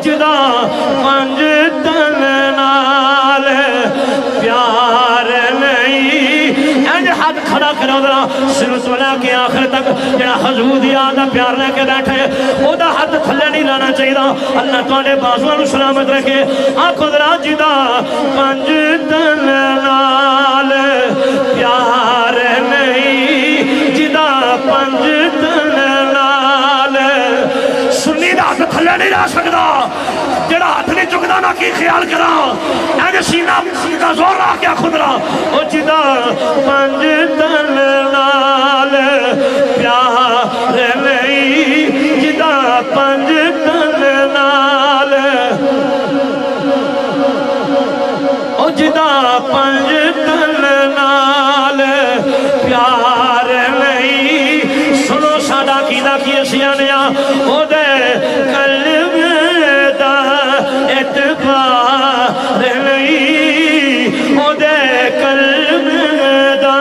جدا پنج تن نال پیار نہیں اینج ہاتھ کھڑا کرو ذرا شروع تو لے کے آخر تک جڑا حضور دی یاد دا پیار لے کے بیٹھے او دا ہاتھ تھلے نہیں لانا چاہیے اللہ تواڈے بازواں نوں سلامت رکھے آکھو ذرا جدا پنج تن نال پیار نہیں جدا پنج تن نال سنی دا ہاتھ تھلے نہیں لا سکدا جڑا ہاتھ نہیں چکدا نہ کی خیال کراں اینج سینہ کا زور لا کے خود را او جدا پنج تن نال پیار نہیں جدا پنج تن نال او جدا پنج تن نال پیار نہیں سنو ساڈا کیدا کی سیانیا او دے قلب دا اعتبار نہیں او دے قلب دا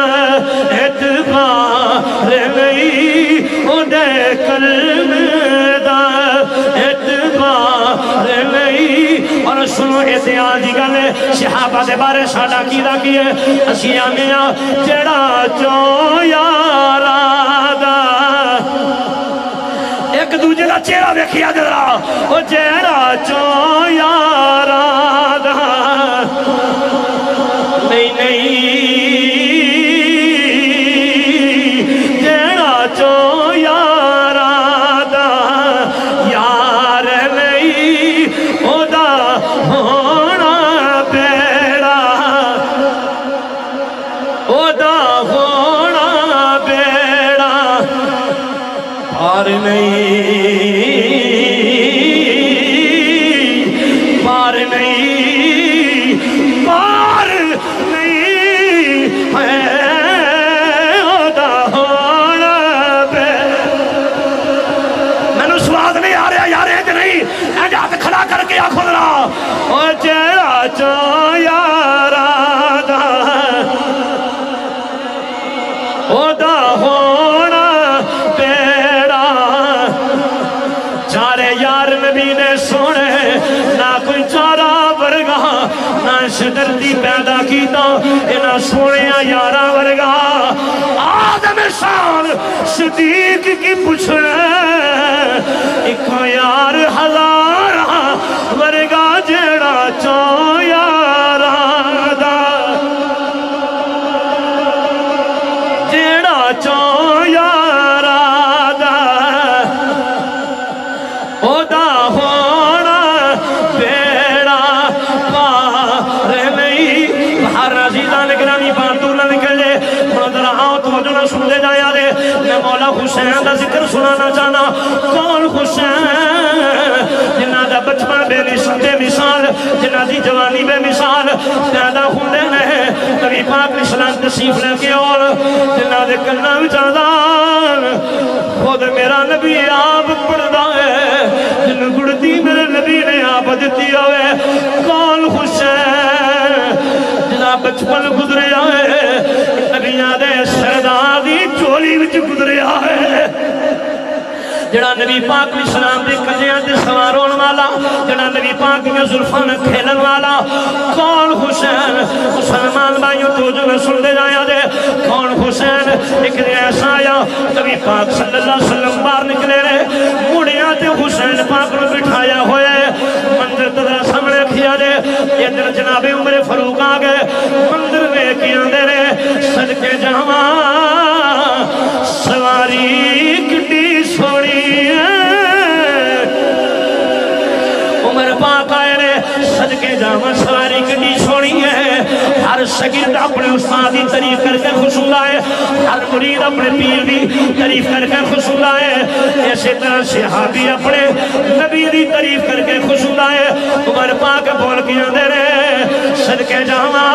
اعتبار نہیں او دے قلب دا اعتبار نہیں اور سنو احتیاط دی گل صحابہ دے بارے ساڈا کیدا کی ہے اسی آنے جڑا چو یارا دا ایک دوجے دا چہرہ ویکھیا ذرا او جڑا چو یارا دا نہیں نہیں جڑا چو یارا دا یار نہیں او دا ہونا بیڑا او دا ہونا بیڑا پار نہیں پار نہیں پار نہیں او دا ہونا بیڑا میں نو سواد نہیں آ رہا یار ایک نہیں اینج ہاتھ کھڑا کر کے آخو ذرا او جڑا چو یارا دا او دا ہونا بیڑا چارے یار نبی نے سونے نہ کوئی چارہ ورگا نہ شدردی پیدا کیتا نہ سونے یارہ ورگا آدم شان صدیق کی پوچھنے ایک یار ہزار ورگا جڑا چو یارہ دا جڑا چو یارہ دا او دا ہونا بیڑا پار نہیں باہر عزیزان گرامی باتوں نہ نکلے مدر آؤ تو جو نہ سن لے جایا دے میں مولا حسین دا ذکر سنانا چاہنا کون حسین جنہ دا بچپن بے مثال جنہ دی جوانی بے مثال پیدا ہوندے نے نبی پاک اسلام تشریف لے کے اور جنہ دے کرنا وچاردان خود میرا نبی آپ پڑھدا ہے جن گڑتی میرے نبی نے آپ دیتی ہوئے کون حسین جنہ بچپن گزریا ہے نبیاں دے سردار دی چولی وچ گزریا ہے جڑا نبی پاک علیہ السلام دے کلیاں دے سوارون والا جڑا نبی پاک میں زلفان کھیلن والا کون حسین مسلمان بھائیوں تو جو میں سن دے جایا دے کون حسین ایک دے ایسا آیا نبی پاک صلی اللہ علیہ وسلم باہر نکلے رہے مڑیاں تے حسین پاک میں بٹھایا ہوئے منظر تدرہ سامنے کھیا دے یہ دل جناب عمر فاروق آگئے منظر میں کیا دے رہے صدقے جہاں سواری کٹی سوڑی عمر پاک آئے رہے صدقے جہاں سواری کٹی سوڑی ہے ہر شگرد اپنے استاد کی تعریف کر کے خوش ہوا ہے ہر مرید اپنے پیر کی تعریف کر کے خوش ہوا ہے ایسے طرح صحابی اپنے نبی کی تعریف کر کے خوش ہوا ہے عمر پاک بول کے دے رہے صدقے جہاں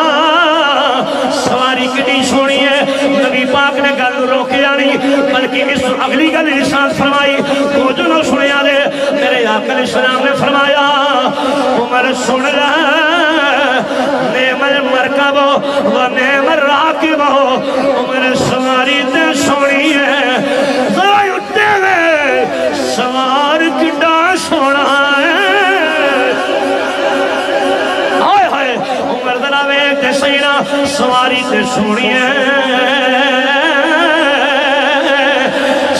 سواری کٹی سونی ہے نبی پاک نے گل روکیا نہیں بلکہ اس اگلی گل ارشاد فرمائی وہ جو نہ سنیا دے میرے آقا علیہ السلام نے فرمایا عمر سن رہا نعم المرکب و نعم الراکب عمر سواری تے سونی ہے ذرا اٹھتے ہوئے سوار کڈا سونا ہے سواری تے سونی ہے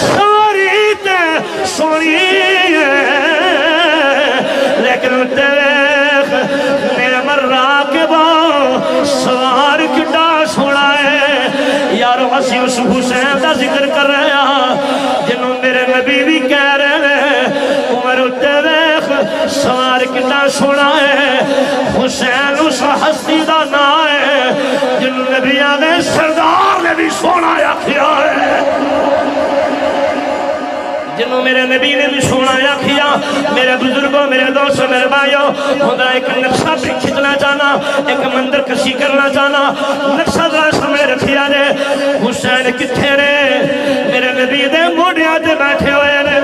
سواری تے سونی ہے لیکن دیکھ نعم الراکبہ سوار کٹا سونا ہے یارو اسی اس حسین دا ذکر کر رہے ہیں جنہوں میرے نبی بھی کہہ رہے ہیں عمر دیکھ سوار کٹا سونا ہے حسین اس ہستی دا نا ہے جنہوں نبیان نے سردار نے بھی سونا یا کیا ہے جنہوں میرے نبی نے بھی سونا یا کیا میرے بزرگوں میرے دوستوں میرے بھائیوں خدا ایک نقشہ بھی کھچنا چاہنا ایک مندر کشی کرنا چاہنا نقشہ ذرا سامنے رکھیا دے حسین کتھے نے میرے نبی دے موڑیاں تے بیٹھے ہوئے نے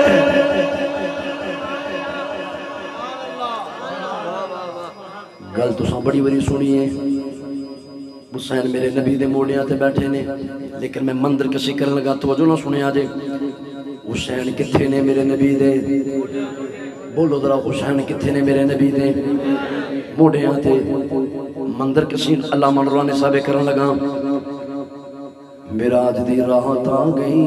گل تو ساں بڑی بڑی سنی ہے حسین میرے نبی دے موڑیاں تے بیٹھے نے لیکن میں مندر کشی کرنے لگا توجہ نہ سنے آجے حسین کتھے نے میرے نبی دے بولو ذرا حسین کتھے نے میرے نبی دے موڑیاں تے مندر کشی اللہ منروانے صاحب کرنے لگا میراج دی راحت آ گئی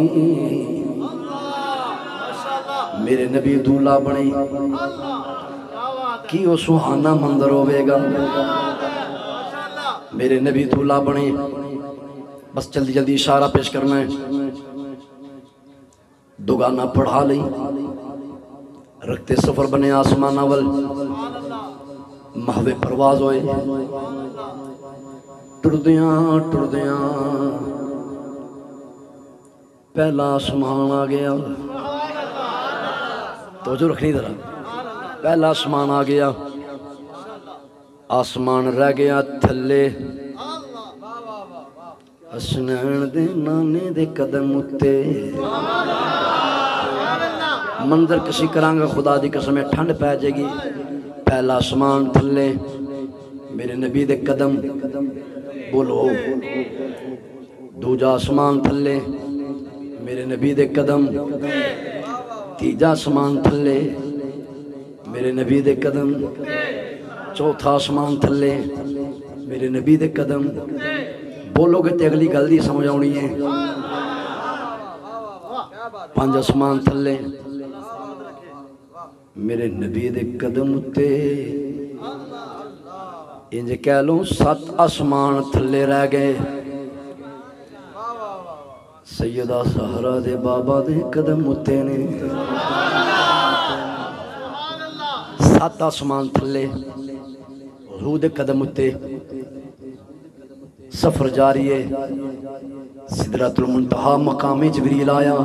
میرے نبی دولا بنی کی وہ سہانا مندر ہوئے گا میرے نبی دولا بنے بس جلدی جلدی اشارہ پیش کرنا ہے دوگانا پڑھا لئی رکھتے سفر بنے آسمان اول محو پرواز ہوئے ٹردیاں پہلا آسمان آ گیا توجہ رکھنی ذرا پہلا آسمان آ گیا آسمان رہ گیا تھلے حسنین دے نانے دے قدم اتے منظر کسی کرانگا خدا دی قسمیں ٹھنڈ پہ جائے گی پہلا آسمان تھلے میرے نبی دے قدم بولو دوجا آسمان تھلے میرے نبی دے قدم تیجا آسمان تھلے میرے نبی دے قدم چوتھا آسمان تھلے میرے نبی دے قدم بولو گے تے اگلی گل دی سمجھ آنی ہے پانچ آسمان تھلے میرے نبی دے قدم تے انجھے کہہ لوں 7 آسمان تھلے رہ گئے سیدہ سہرہ دے بابا دے قدم تے نے 7 آسمان تھلے حضور دے قدم تے سفر جاری ہے سدرۃ المنتہا مقام جبریل آیا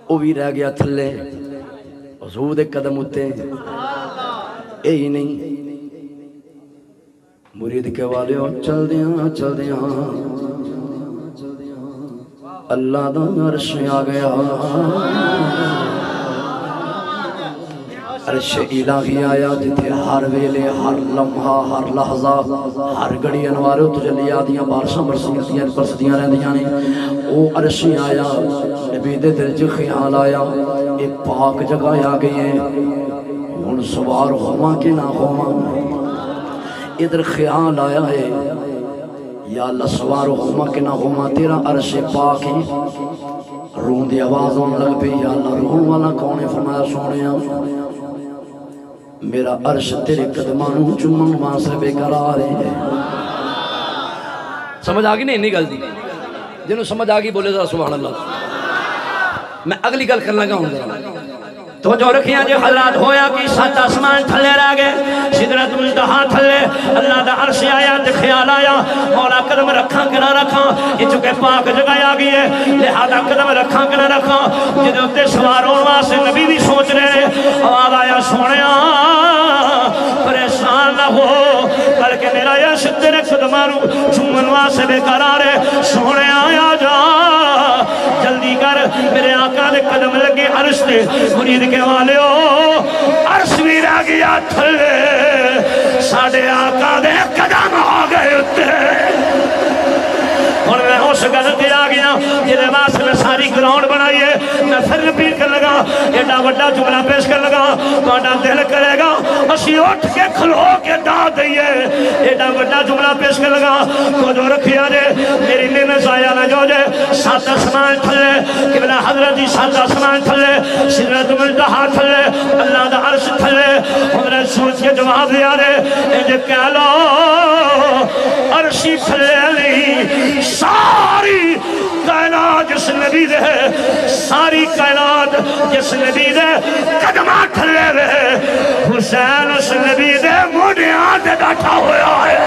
وہ بھی رہ گیا تھلے حضور دے قدم تے یہی نہیں مرید کے والے چل دیاں اللہ دا عرش آ گیا عرش الہی آیا جتے ہر ویلے ہر لمحہ ہر لحظہ ہر گھڑی انوارو تجلیہ دیاں بارشاں برسدیاں رہندیاں نے او عرش آیا نبی دے دل چ خیال آیا اے پاک جگہ آ گئی ہے ہن سوار ہواں کہ نہ ہواں ادھر خیال آیا ہے یا اللہ سوار ہواں کہ نہ ہواں تیرا عرش پاک ہے رون دی آواز ہونے لگ پئی یا اللہ رون والا کون ہے فرمایا سونیا میرا عرش تیرے قدمانوں چمن واسطے بے قرار ہے سمجھ آگئی نہیں گل دی جنہوں سمجھ آگئی بولے ذرا سبحان اللہ میں اگلی گل کرنا گا ہوں ذرا تو جو رکھیاں جو حضرات ہویا کہ 7 آسمان تھلے رہ گئے سدرۃ المنتہا تھلے اللہ دا عرش آیا تے خیال آیا مولا قدم رکھاں کہ نہ رکھاں یہ چونکہ پاک جگہ آ گئی ہے لہذا قدم رکھاں کہ نہ رکھاں جدے اتے سوار ہونے واسطے نبی بھی سوچ رہے ہیں آواز آیا سونیا پریشان نہ ہو بلکہ میرا یش تیرے قدمانوں چومن واسطے بے قرار ہے سونیا آیا جا جلدی کر میرے آقا دے قدم لگے عرش دے مرید کے والے ہو عرش بھی رہ گیا تھلے ساڑھے آقا دے قدم آ گئے اتے اور میں اس غلطی آ گیا جنہیں واسطے میں ساری گراؤنڈ بنائیے میں پھر رپیٹ کر لگا ایڈا بڑا جملہ پیش کر لگا تو دل کرے گا اسی اٹھ کے کھلو کے دا دئیے ایڈا بڑا جملہ پیش کر لگا تو جو رکھیا جے میری نین زایا نہ جو جے سات آسمان تھلے قبلہ حضرت جی سات آسمان تھلے سدرۃ المنتہا تھلے اللہ دا عرش تھلے حضرت سوچ کے جواب دیا دے اے کہہ لو عرشی تھلے نہیں ساری کائنات جس نبی دے ساری کائنات جس نبی دے قدمہ تھلے دے حسین اس نبی دے موڑیاں دے ڈاٹھا ہویا ہے